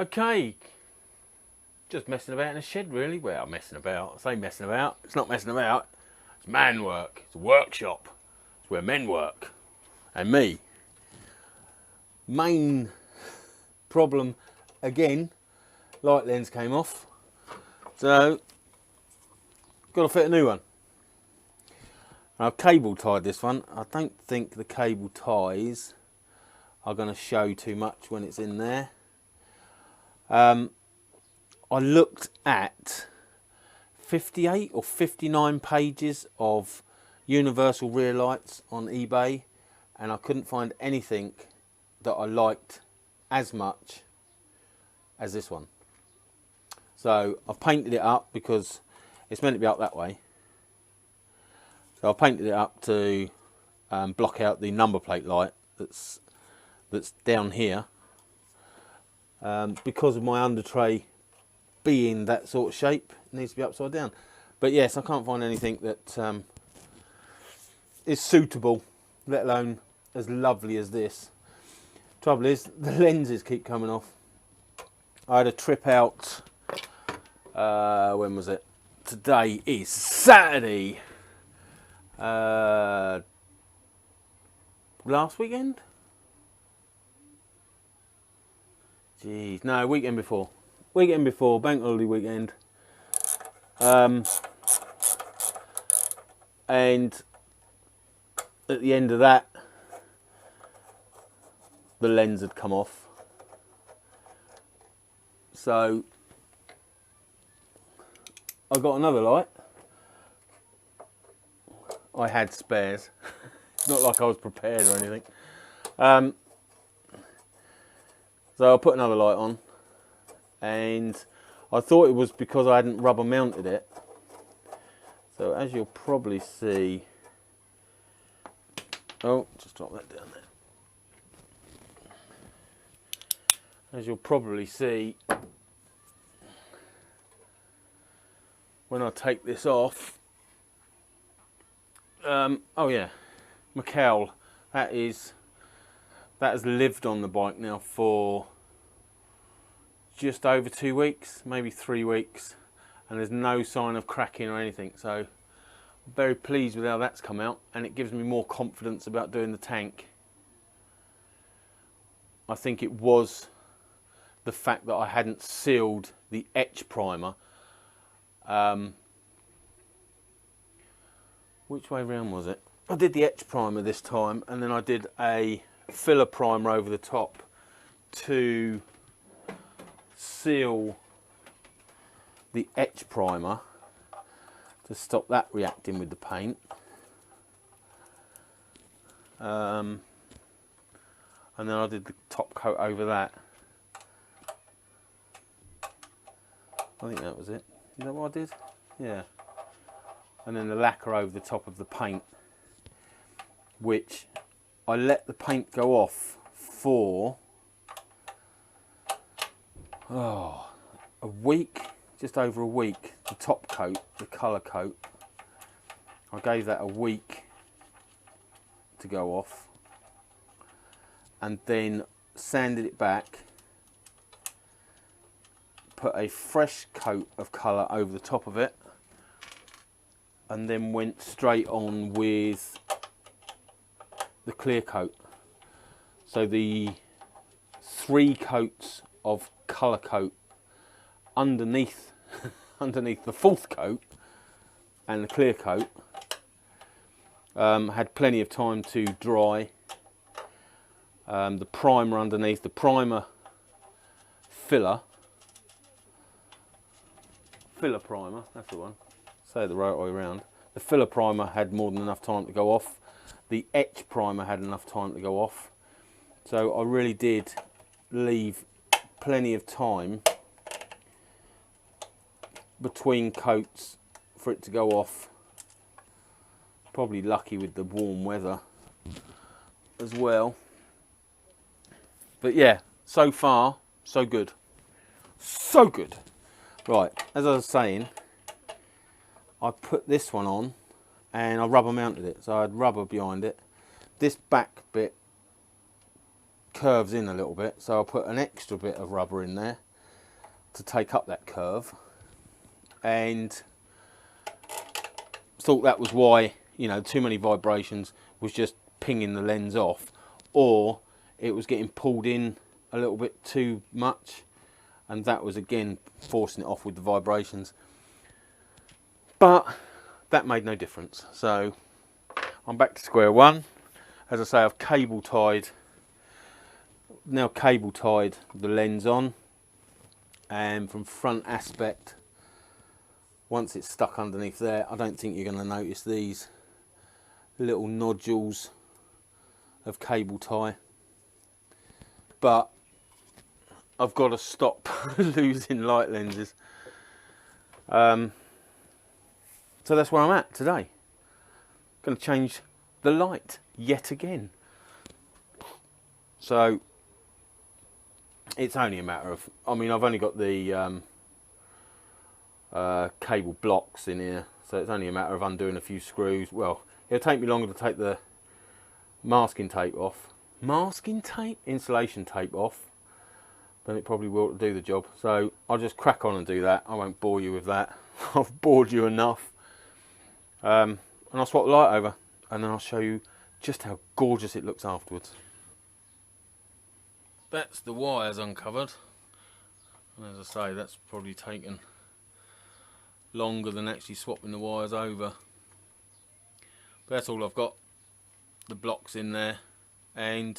Okay, just messing about in a shed really. Well, messing about. I say messing about. It's not messing about. It's man work. It's a workshop. It's where men work. And me. Main problem again, light lens came off. So, got to fit a new one. I've cable tied this one. I don't think the cable ties are going to show too much when it's in there. I looked at 58 or 59 pages of universal rear lights on eBay, and I couldn't find anything that I liked as much as this one. So I've painted it up because it's meant to be up that way. So I painted it up to block out the number plate light that's down here, because of my under tray being that sort of shape. It needs to be upside down. But yes, I can't find anything that is suitable, let alone as lovely as this. Trouble is, the lenses keep coming off. I had a trip out, when was it? Today is Saturday. Last weekend? Jeez, no, weekend before. Weekend before, bank holiday weekend. And at the end of that, the lens had come off. So I got another light. I had spares. It's not like I was prepared or anything. So I put another light on, and I thought it was because I hadn't rubber mounted it. So as you'll probably see, oh, just drop that down there. As you'll probably see, when I take this off, oh yeah, my cowl, that has lived on the bike now for just over 2 weeks, maybe 3 weeks, and there's no sign of cracking or anything. So I'm very pleased with how that's come out, and it gives me more confidence about doing the tank. I think it was the fact that I hadn't sealed the etch primer. Which way round was it? I did the etch primer this time, and then I did a filler primer over the top to seal the etch primer to stop that reacting with the paint. And then I did the top coat over that. I think that was it. Is that what I did? Yeah. And then the lacquer over the top of the paint, which I let the paint go off for a week, just over a week. The top coat, the colour coat, I gave that a week to go off, and then sanded it back, put a fresh coat of colour over the top of it, and then went straight on with the clear coat. So the 3 coats of colour coat underneath underneath the 4th coat and the clear coat had plenty of time to dry. The primer underneath, the primer filler primer, that's the one. Say it the right way around. The filler primer had more than enough time to go off. The etch primer had enough time to go off. So I really did leave plenty of time between coats for it to go off. Probably lucky with the warm weather as well. But yeah, so far, so good. So good. Right, as I was saying, I put this one on and I rubber mounted it. So I had rubber behind it. This back bit curves in a little bit, so I'll put an extra bit of rubber in there. to take up that curve, and thought that was why, you know, too many vibrations was just pinging the lens off, or it was getting pulled in a little bit too much, and that was again forcing it off with the vibrations. But that made no difference, so I'm back to square one. As I say, I've cable tied the lens on, and from front aspect, once it's stuck underneath there, I don't think you're going to notice these little nodules of cable tie, but I've got to stop losing light lenses. So that's where I'm at today. Going to change the light yet again. So it's only a matter of, I mean, I've only got the cable blocks in here, so it's only a matter of undoing a few screws. Well, it'll take me longer to take the masking tape off, insulation tape off, than it probably will to do the job. So I'll just crack on and do that. I won't bore you with that. I've bored you enough. And I'll swap the light over, and then I'll show you just how gorgeous it looks afterwards. That's the wires uncovered, and as I say, that's probably taken longer than actually swapping the wires over. But that's all I've got. The blocks in there, and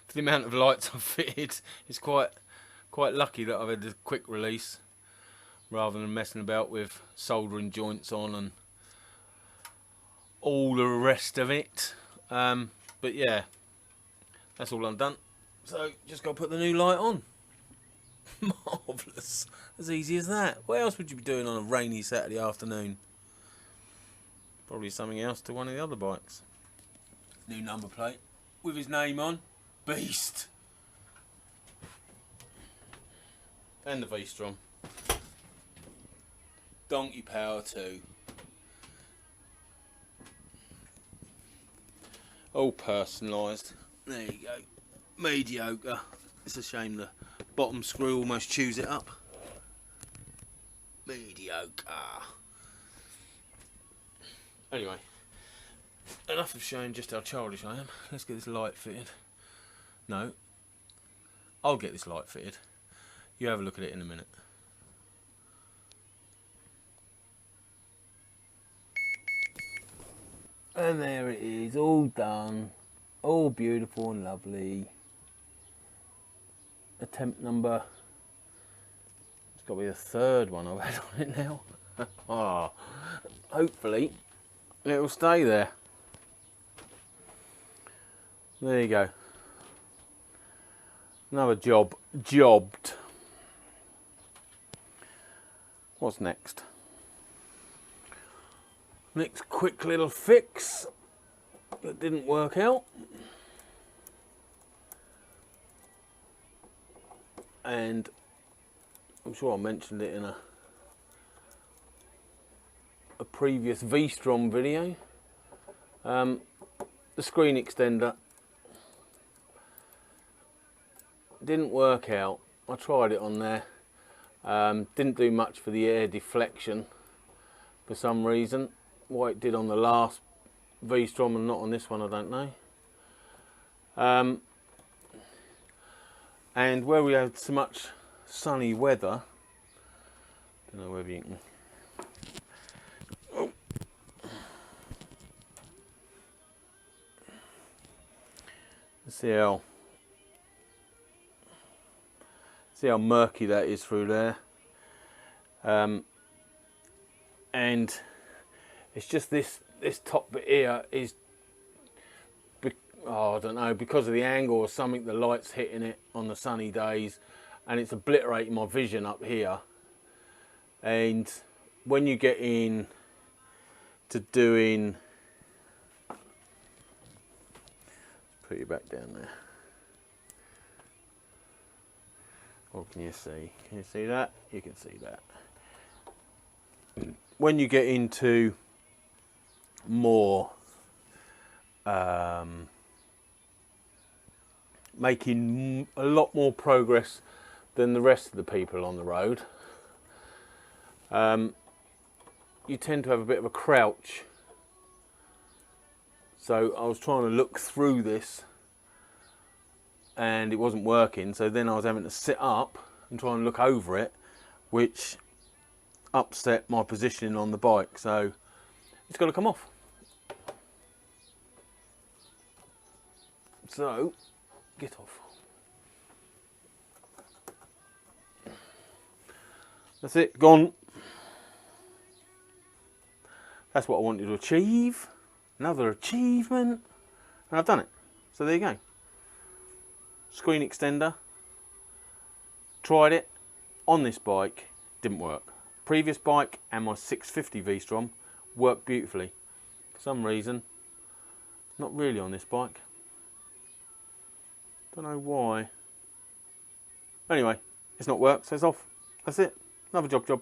for the amount of lights I've fitted, it's quite lucky that I've had the quick release rather than messing about with soldering joints on and all the rest of it. But yeah, that's all I'm done. So just got to put the new light on. Marvellous. As easy as that. What else would you be doing on a rainy Saturday afternoon? Probably something else to one of the other bikes. New number plate with his name on. Beast. And the V-Strom. Donkey Power 2. All personalised. There you go. Mediocre. It's a shame the bottom screw almost chews it up. Mediocre. Anyway, enough of showing just how childish I am. Let's get this light fitted. No, I'll get this light fitted. You have a look at it in a minute. And there it is, all done. All beautiful and lovely. Attempt number, it's got to be the third one I've had on it now. Oh, hopefully it'll stay there. There you go. Another job jobbed. What's next? Next quick little fix that didn't work out. And I'm sure I mentioned it in a previous V-Strom video. The screen extender didn't work out. I tried it on there. Didn't do much for the air deflection for some reason. Why it did on the last V-Strom and not on this one, I don't know. And where we had so much sunny weather, don't know whether you can. Oh. See how murky that is through there. And it's just this top bit here is, oh, I don't know, because of the angle or something, the light's hitting it on the sunny days, and it's obliterating my vision up here. And when you get in to doing, put you back down there. What can you see? Can you see that? You can see that. When you get into more making a lot more progress than the rest of the people on the road. You tend to have a bit of a crouch. So I was trying to look through this and it wasn't working, so then I was having to sit up and try and look over it, which upset my positioning on the bike, so it's got to come off. So, get off. That's it, gone. That's what I wanted to achieve. Another achievement. And I've done it. So there you go. Screen extender. Tried it on this bike. Didn't work. Previous bike and my 650 V-Strom worked beautifully. For some reason, not really on this bike. Don't know why. Anyway, it's not worked, so it's off. That's it. Another job.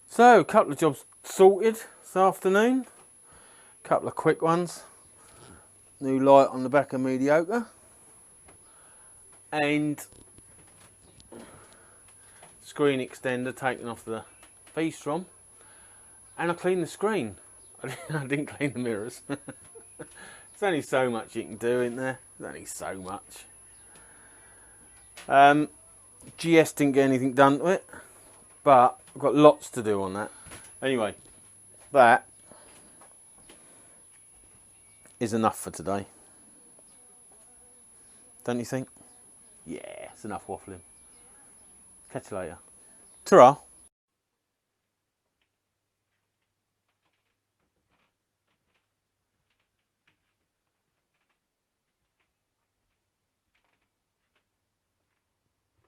So, a couple of jobs sorted this afternoon. A couple of quick ones. New light on the back of Mediocre. And screen extender taken off the V-Strom. And I cleaned the screen. I didn't clean the mirrors. There's only so much you can do in there. There's only so much. GS didn't get anything done to it, but I've got lots to do on that. Anyway, that is enough for today. Don't you think? Yeah, it's enough waffling. Catch you later. Ta-ra.